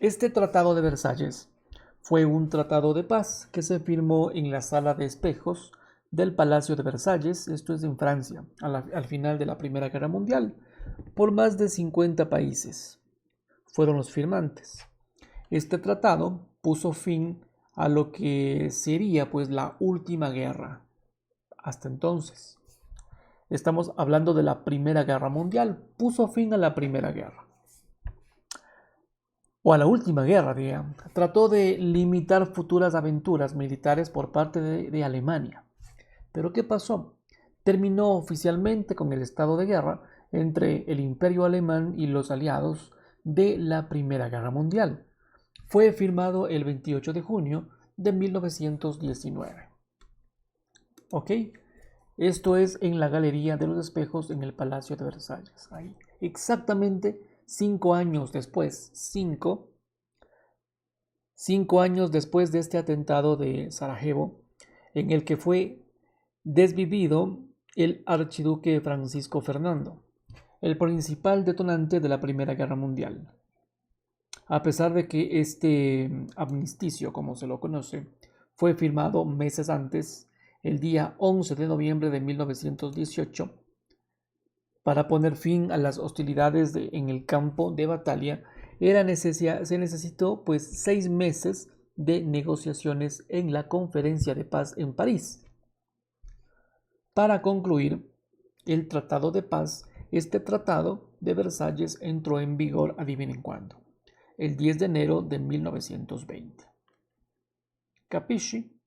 Este Tratado de Versalles fue un tratado de paz que se firmó en la Sala de Espejos del Palacio de Versalles, esto es en Francia, al final de la Primera Guerra Mundial, por más de 50 países. Fueron los firmantes. Este tratado puso fin a lo que sería pues la última guerra hasta entonces. Estamos hablando de la Primera Guerra Mundial, puso fin a la Primera Guerra. O a la última guerra, digamos. Trató de limitar futuras aventuras militares por parte de Alemania. Pero ¿qué pasó? Terminó oficialmente con el estado de guerra entre el Imperio Alemán y los aliados de la Primera Guerra Mundial. Fue firmado el 28 de junio de 1919. ¿Ok? Esto es en la Galería de los Espejos en el Palacio de Versalles. Ahí. Exactamente 5 años después. Cinco años después de este atentado de Sarajevo, en el que fue desvivido el archiduque Francisco Fernando, el principal detonante de la Primera Guerra Mundial. A pesar de que este amnisticio, como se lo conoce, fue firmado meses antes, el día 11 de noviembre de 1918, para poner fin a las hostilidades en el campo de batalla, se necesitó pues 6 meses de negociaciones en la Conferencia de Paz en París. Para concluir el Tratado de Paz, este Tratado de Versalles entró en vigor, adivinen cuándo, el 10 de enero de 1920. ¿Capisci?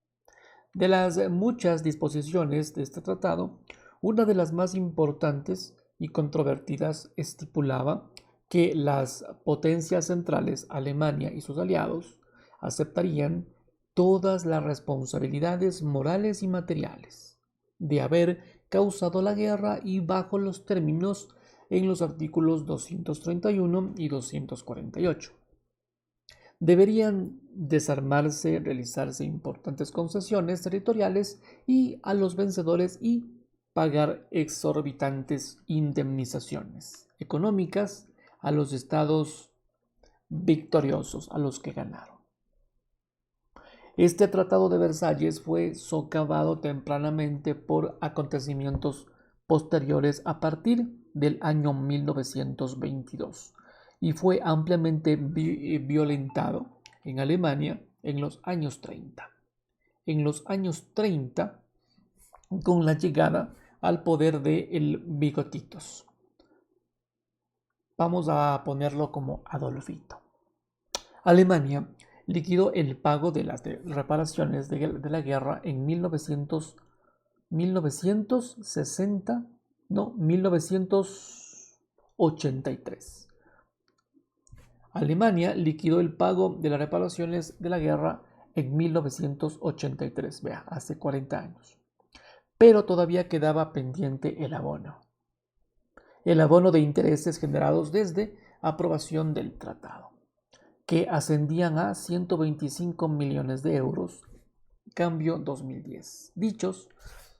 De las muchas disposiciones de este tratado, una de las más importantes y controvertidas estipulaba que las potencias centrales, Alemania y sus aliados, aceptarían todas las responsabilidades morales y materiales de haber causado la guerra y bajo los términos en los artículos 231 y 248. Deberían desarmarse, realizarse importantes concesiones territoriales y a los vencedores y pagar exorbitantes indemnizaciones económicas a los estados victoriosos, a los que ganaron. Este Tratado de Versalles fue socavado tempranamente por acontecimientos posteriores a partir del año 1922 y fue ampliamente violentado en Alemania en los años 30. En los años 30, con la llegada al poder de el Bigotitos. Vamos a ponerlo como Adolfito. Alemania liquidó el pago de las reparaciones de la guerra en 1983. Alemania liquidó el pago de las reparaciones de la guerra en 1983, vea, hace 40 años. Pero todavía quedaba pendiente el abono. El abono de intereses generados desde aprobación del tratado, que ascendían a 125 millones de euros, cambio 2010. Dichos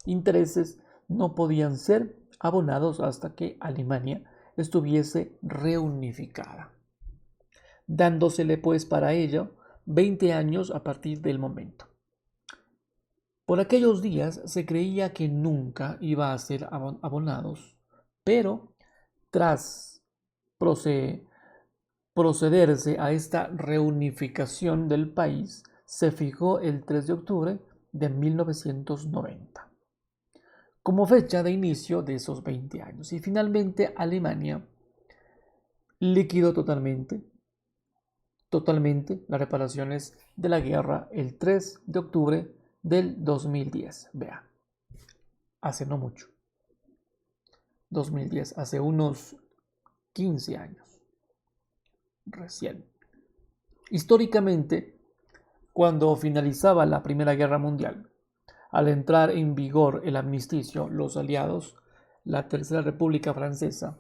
intereses no podían ser abonados hasta que Alemania estuviese reunificada, dándosele pues para ello 20 años a partir del momento. Por aquellos días se creía que nunca iba a ser abonados, pero tras procederse a esta reunificación del país, se fijó el 3 de octubre de 1990 como fecha de inicio de esos 20 años. Y finalmente Alemania liquidó totalmente las reparaciones de la guerra el 3 de octubre del 2010. Vea, hace no mucho. 2010, hace unos 15 años. Recién. Históricamente, cuando finalizaba la Primera Guerra Mundial, al entrar en vigor el armisticio, los aliados, la Tercera República Francesa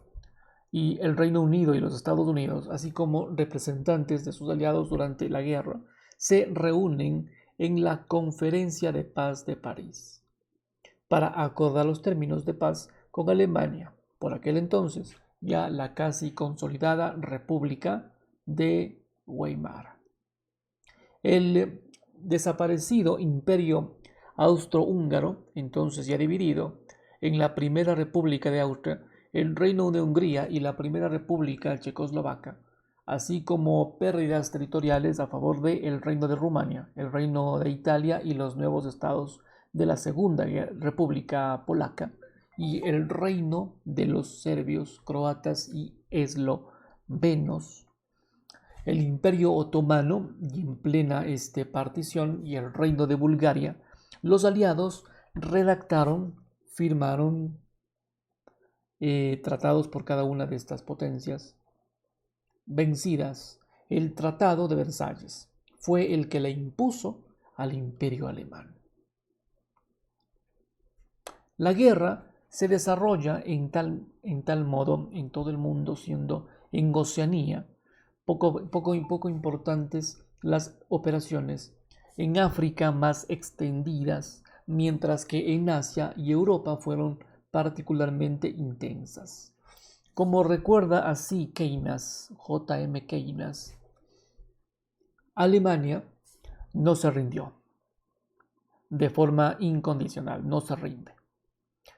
y el Reino Unido y los Estados Unidos, así como representantes de sus aliados durante la guerra, se reúnen en la Conferencia de Paz de París para acordar los términos de paz con Alemania, por aquel entonces ya la casi consolidada República de Weimar. El desaparecido Imperio Austrohúngaro, entonces ya dividido, en la Primera República de Austria, el Reino de Hungría y la Primera República Checoslovaca, así como pérdidas territoriales a favor del Reino de Rumania, el Reino de Italia y los nuevos estados de la Segunda República Polaca, y el reino de los serbios, croatas y eslovenos. El Imperio Otomano, y en plena partición, y el Reino de Bulgaria, los aliados redactaron, firmaron tratados por cada una de estas potencias vencidas. El Tratado de Versalles fue el que le impuso al Imperio Alemán. La guerra se desarrolla en tal modo en todo el mundo, siendo en Oceanía poco importantes las operaciones, en África más extendidas, mientras que en Asia y Europa fueron particularmente intensas. Como recuerda así Keynes, J.M. Keynes, Alemania no se rindió de forma incondicional, no se rinde,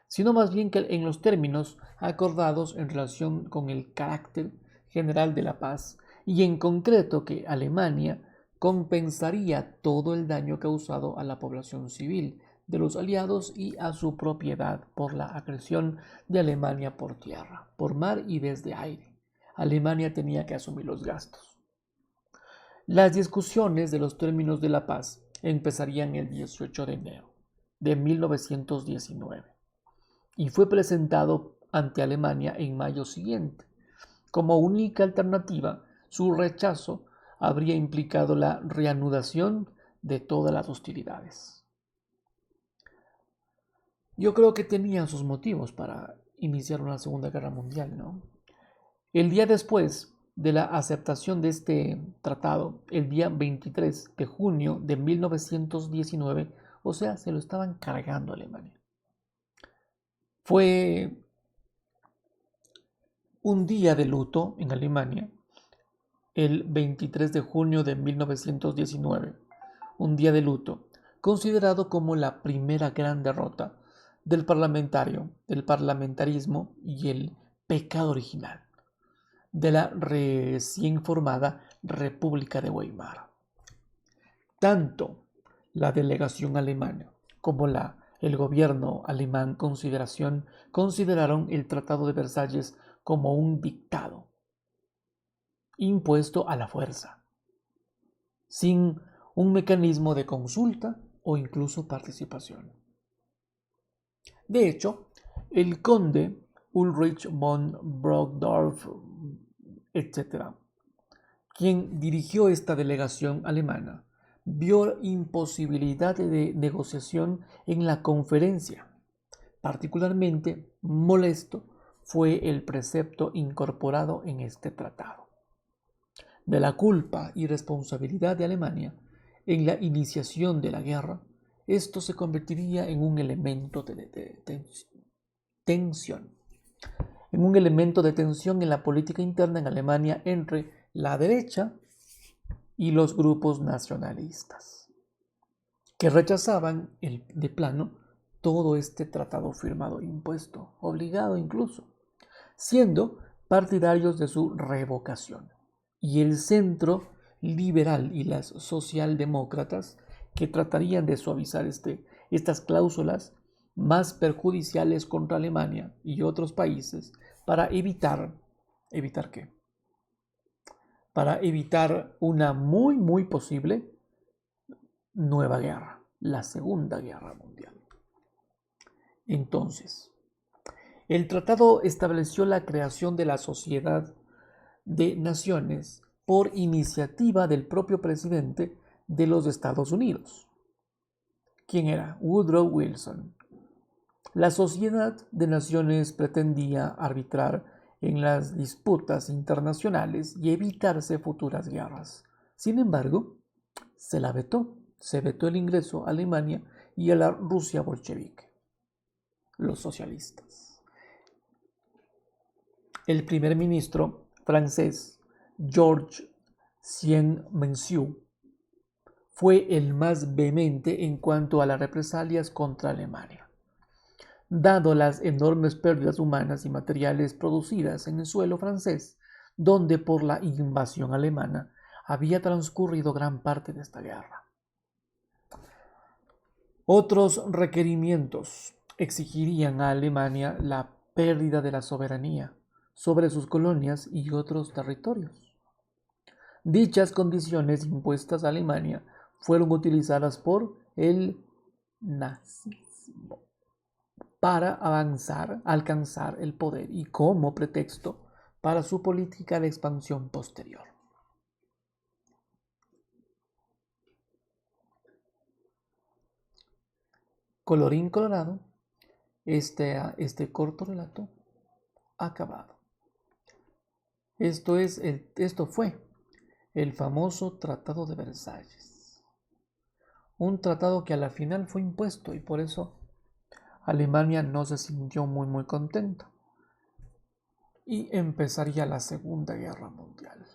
sino más bien que en los términos acordados en relación con el carácter general de la paz, y en concreto que Alemania compensaría todo el daño causado a la población civil de los aliados y a su propiedad por la agresión de Alemania por tierra, por mar y desde aire. Alemania tenía que asumir los gastos. Las discusiones de los términos de la paz empezarían el 18 de enero de 1919 y fue presentado ante Alemania en mayo siguiente. Como única alternativa, su rechazo habría implicado la reanudación de todas las hostilidades. Yo creo que tenían sus motivos para iniciar una Segunda Guerra Mundial, ¿no? El día después de la aceptación de este tratado, el día 23 de junio de 1919, o sea, se lo estaban cargando a Alemania. Fue un día de luto en Alemania, el 23 de junio de 1919, un día de luto, considerado como la primera gran derrota del parlamentarismo y el pecado original de la recién formada República de Weimar. Tanto la delegación alemana como el gobierno alemán consideraron el Tratado de Versalles como un dictado impuesto a la fuerza, sin un mecanismo de consulta o incluso participación. De hecho, el conde Ulrich von Brockdorff, etc., quien dirigió esta delegación alemana, vio imposibilidad de negociación en la conferencia. Particularmente molesto fue el precepto incorporado en este tratado de la culpa y responsabilidad de Alemania en la iniciación de la guerra. Esto se convertiría en un elemento de tensión, en la política interna en Alemania entre la derecha y los grupos nacionalistas, que rechazaban de plano todo este tratado firmado, impuesto, obligado incluso, siendo partidarios de su revocación. Y el centro liberal y las socialdemócratas, que tratarían de suavizar estas cláusulas más perjudiciales contra Alemania y otros países para evitar ¿qué? Para evitar una muy posible nueva guerra, la Segunda Guerra Mundial. Entonces, el tratado estableció la creación de la Sociedad de Naciones por iniciativa del propio presidente de los Estados Unidos. ¿Quién era? Woodrow Wilson. La Sociedad de Naciones pretendía arbitrar en las disputas internacionales y evitarse futuras guerras. Sin embargo, se vetó el ingreso a Alemania y a la Rusia bolchevique, los socialistas. El primer ministro francés, Georges Sien-Mensiu fue el más vehemente en cuanto a las represalias contra Alemania, dado las enormes pérdidas humanas y materiales producidas en el suelo francés, donde por la invasión alemana había transcurrido gran parte de esta guerra. Otros requerimientos exigirían a Alemania la pérdida de la soberanía sobre sus colonias y otros territorios. Dichas condiciones impuestas a Alemania fueron utilizadas por el nazismo para alcanzar el poder y como pretexto para su política de expansión posterior. Colorín colorado, este corto relato acabado. Esto fue el famoso Tratado de Versalles. Un tratado que a la final fue impuesto y por eso Alemania no se sintió muy contenta. Y empezaría la Segunda Guerra Mundial.